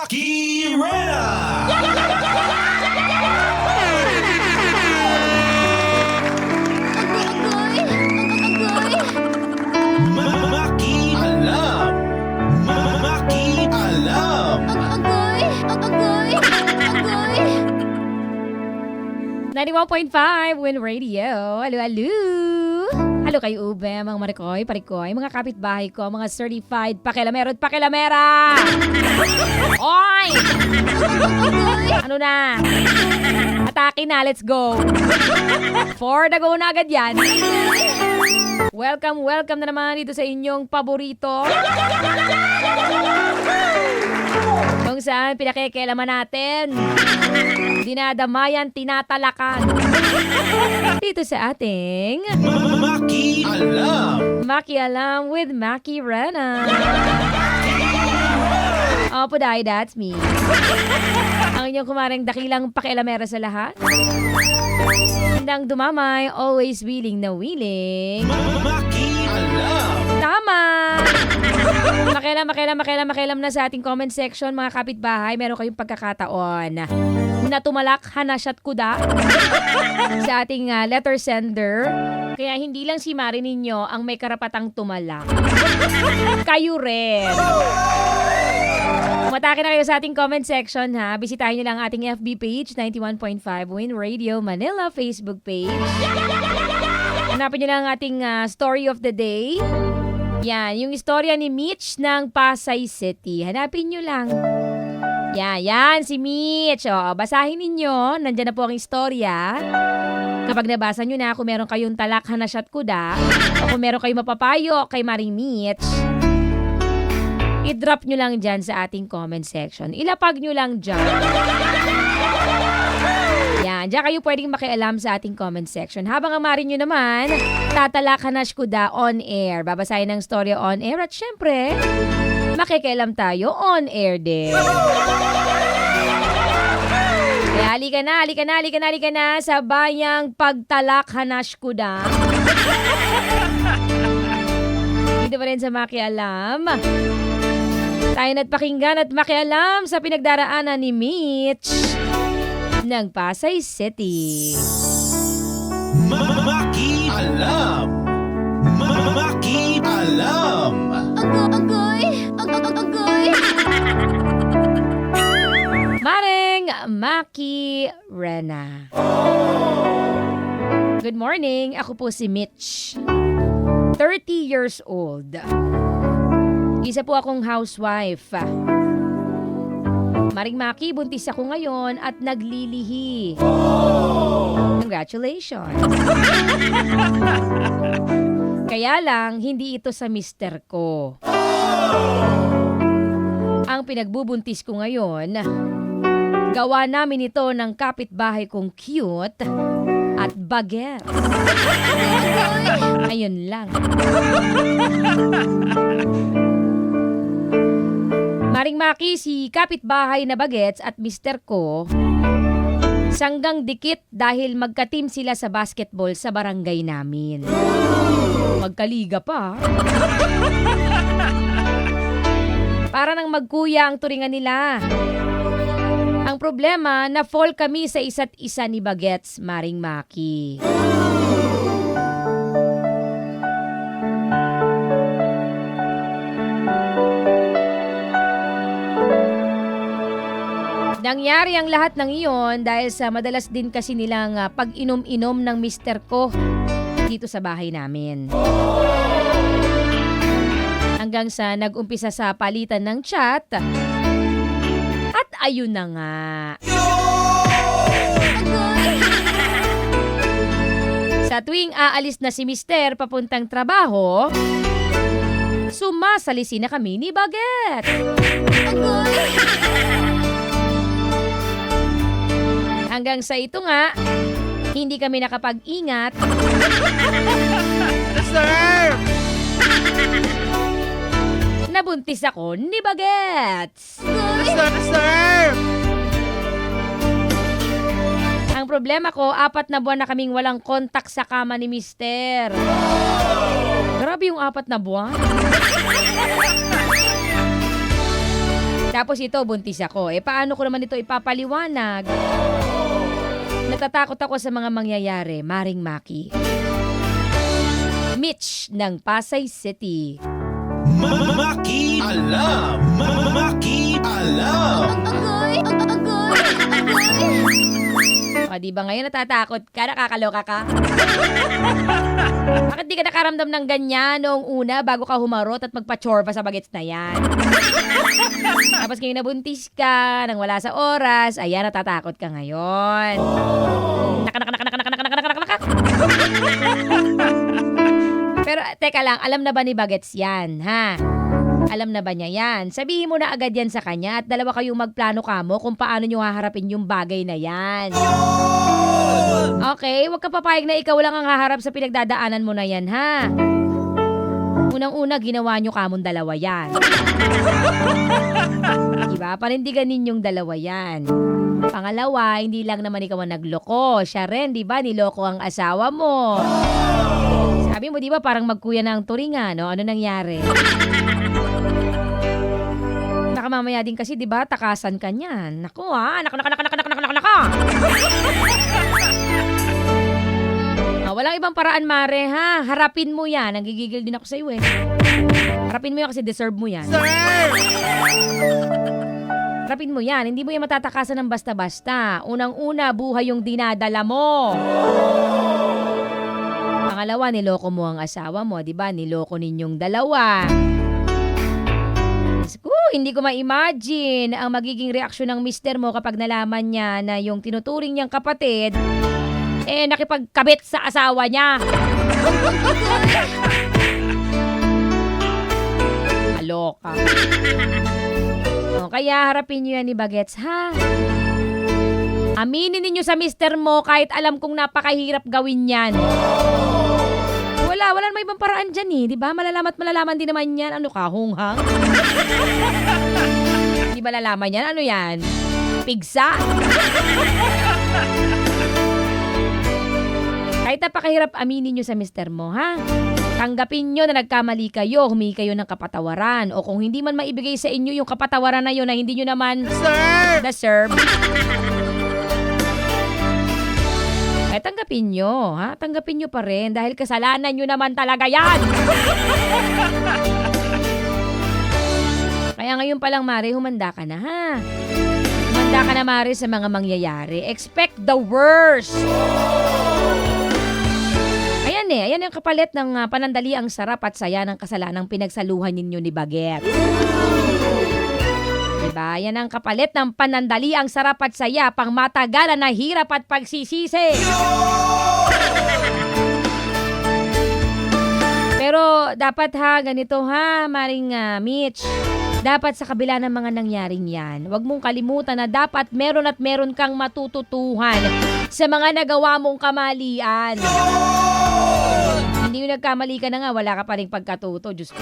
Maki Rena! Maki Alam! Maki Alam! 91.5 Win Radio. Halo, halo. Halo kayo, Ube, mga marikoy, parikoy, mga kapitbahay ko, mga certified pakilamero at pakilamera. Oy! Ano na? Atake na, let's go. For the go na agad yan. Welcome, welcome na naman dito sa inyong paborito. Kung saan pinakikialaman natin, dinadamayan, tinatalakan. Dito sa ating Maki Alam! Maki Alam with Maki Rena. Opo, dahil that's me. Ang inyong kumaring dakilang pakialamera sa lahat. Handang dumamay, always willing na willing. Maki Alam! Tama! Makialam na sa ating comment section, mga kapitbahay. Meron kayong pagkakataon na tumalak Hanashat Kuda sa ating letter sender. Kaya hindi lang si Mari ninyo ang may karapatang tumalak. Kayo rin. Umatake na kayo sa ating comment section, ha. Bisitahin nyo lang ang ating FB page, 91.5 Win Radio Manila Facebook page. Hanapin nyo lang ang ating story of the day. Yan, yung istorya ni Mitch ng Pasay City. Hanapin nyo lang. Yan, si Mitch. O, basahin ninyo. Nandyan na po ang istorya. Kapag nabasa nyo na, kung meron kayong talak Hanashat Kuda, o kung meron kayong mapapayo kay Maring Mitch, i-drop nyo lang dyan sa ating comment section. Ilapag nyo lang dyan. Yan, dyan kayo pwedeng makialam sa ating comment section. Habang ang Mari nyo naman, tatalak Hanash Kuda on air. Babasahin ng storya on air at syempre, makikialam tayo on air din. Kaya halika na sa bayang pagtalak Hanash Kuda. Dito pa rin sa Makialam. Tayo na't pakinggan at makialam sa pinagdaraanan ni Mitch ng Pasay City. Maki Alam! Maki Alam! Maring Maki Rena. Good morning, ako po si Mitch. 30 years old. Isa po akong housewife. Maring Maki, buntis ako ngayon at naglilihi. Congratulations. Kaya lang, hindi ito sa mister ko. Ang pinagbubuntis ko ngayon, gawa namin ito ng kapitbahay kong cute at baget. Ayun lang. Maring Maki, si kapitbahay na bagets at mister ko, sanggang dikit dahil magka-team sila sa basketball sa barangay namin. Magkaliga pa. Para nang magkuya ang turingan nila. Ang problema, na-fall kami sa isa't isa ni bagets, Maring Maki. Nangyari ang lahat ng iyon dahil sa madalas din kasi nilang pag-inom-inom ng mister ko dito sa bahay namin. Hanggang sa nag-umpisa sa palitan ng chat at ayun na nga. Sa tuwing aalis na si mister papuntang trabaho, sumasalisi na kami ni Baget. Hanggang sa ito nga, hindi kami nakapag-ingat. Sir! Nabuntis ako ni Bagets. Sir! Ang problema ko, 4 na buwan na kaming walang kontak sa kama ni mister. Grabe yung 4 na buwan. Tapos ito, buntis ako. Paano ko naman ito ipapaliwanag? Natatakot ako sa mga mangyayari, Maring Maki. Mitch ng Pasay City. Maki Alam. Maki Alam. O, di ba ngayon natatakot ka? Nakakaloka ka? Bakit di ka nakaramdam ng ganyan noong una bago ka humarot at magpa-chorba sa bagets na yan? Tapos ngayon nabuntis ka, nang wala sa oras, ayan, natatakot ka ngayon. Naka. Pero teka lang, alam na ba ni Bagets yan, ha? Alam na ba niya yan? Sabihin mo na agad yan sa kanya at dalawa kayong magplano kamo kung paano nyo haharapin yung bagay na yan. Okay, huwag ka papayag na ikaw lang ang haharap sa pinagdadaanan mo na yan, ha? Unang-una, ginawa nyo kamong dalawa yan. Diba? Panindigan ninyong dalawa yan. Pangalawa, hindi lang naman ikaw ang nagloko. Siya rin, diba? Niloko ang asawa mo. Sabi mo, diba? Parang magkuya na ang turingan, no? Ano nangyari? Baka mamaya din kasi, diba? Takasan ka niyan. Naku, ha? Naka. Walang ibang paraan, Mare, ha? Harapin mo yan. Nanggigigil din ako sa iyo, eh. Harapin mo yan kasi deserve mo yan. Sir! Harapin mo yan. Hindi mo yan matatakasan ng basta-basta. Unang-una, buhay yung dinadala mo. Pangalawa, niloko mo ang asawa mo, di ba? Niloko ninyong dalawa. Hindi ko ma-imagine ang magiging reaksyon ng mister mo kapag nalaman niya na yung tinuturing niyang kapatid nakipagkabit sa asawa niya. Aloka. Kaya harapin niyo yan ni Bagets, ha? Aminin ninyo sa mister mo kahit alam kong napakahirap gawin yan. Wala naman ibang paraan dyan, eh. Diba? Malalaman din naman yan. Ano ka, hunghang? Hindi malalaman yan. Ano yan? Pigsa? Kahit napakahirap, aminin nyo sa mister mo, ha? Tanggapin nyo na nagkamali kayo, humingi kayo ng kapatawaran. O kung hindi man maibigay sa inyo yung kapatawaran na yun na hindi nyo naman deserve, tanggapin nyo, ha? Tanggapin nyo pa rin dahil kasalanan nyo naman talaga yan. Kaya ngayon pa lang, Mare, humanda ka na, ha? Humanda ka na, Mare, sa mga mangyayari. Expect the worst. Ayan yung kapalit ng panandali ang sarap at saya ng kasalanang pinagsaluhan ninyo ni Baget. Diba? Yan ang kapalit ng panandali ang sarap at saya pang matagalan na hirap at pagsisisi. Pero dapat, ha, ganito, ha, Maring Mitch. Dapat sa kabila ng mga nangyaring yan, huwag mong kalimutan na dapat meron at meron kang matututuhan sa mga nagawa mong kamalian. Hindi yung nagkamali ka na nga, wala ka pa rin pagkatuto. Diyos ko.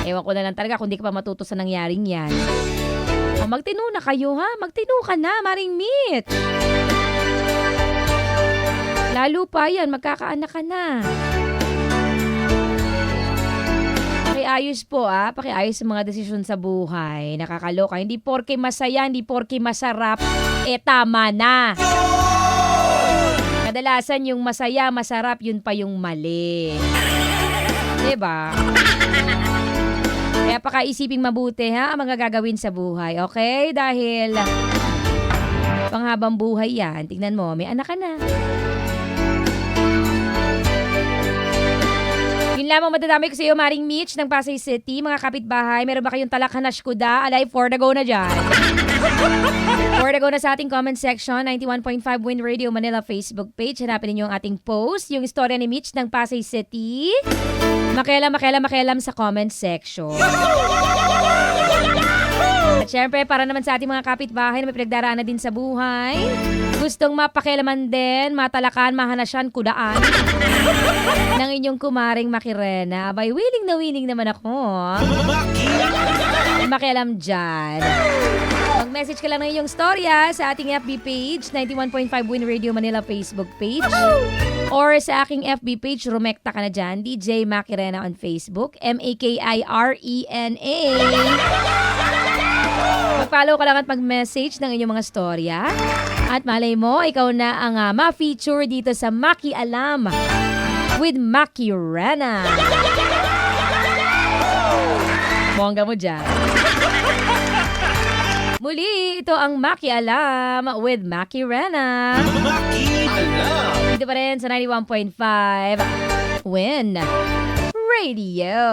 Ewan ko na lang talaga kung di ka pa matuto sa nangyaring yan. Magtino na kayo, ha? Magtino ka na, Maring Mitch. Lalo pa yan, magkakaanak ka na. Pakiayos po, pakiayos sa mga desisyon sa buhay. Nakakaloka. Hindi porke masaya, hindi porke masarap, tama na. Kadalasan yung masaya, masarap, yun pa yung mali. Diba? Kaya pakaisiping mabuti, ha, ang mga gagawin sa buhay, okay? Dahil panghabang buhay yan. Tingnan mo, may anak ka na. Yun lamang madadami ko sa iyo, Maring Mitch ng Pasay City. Mga kapitbahay, meron ba kayong talakhanas kuda? Alay, 4 na go na dyan. 4 na go na sa ating comment section, 91.5 Win Radio Manila Facebook page. Hanapin ninyo ang ating post, yung istorya ni Mitch ng Pasay City. Makialam sa comment section. At syempre, para naman sa ating mga kapitbahay na may pinagdaraan na din sa buhay, gustong mapakialaman din, matalakan, mahanasyan, kudaan ng inyong kumaring Makirena. Abay, willing na willing naman ako. Maki makialam dyan. Mag-message ka lang ng iyong storya sa ating FB page, 91.5 Win Radio Manila Facebook page. Or sa aking FB page, rumekta ka na dyan, DJ Makirena on Facebook, Makirena. Mag-follow ka lang at mag-message ng inyong mga storya. At malay mo, ikaw na ang ma-feature dito sa Maki Alam with Makirena. Bongga mo dyan. Muli, ito ang Maki Alam with Makirena. Maki Alam. Dito pa rin sa 91.5 Win Radio.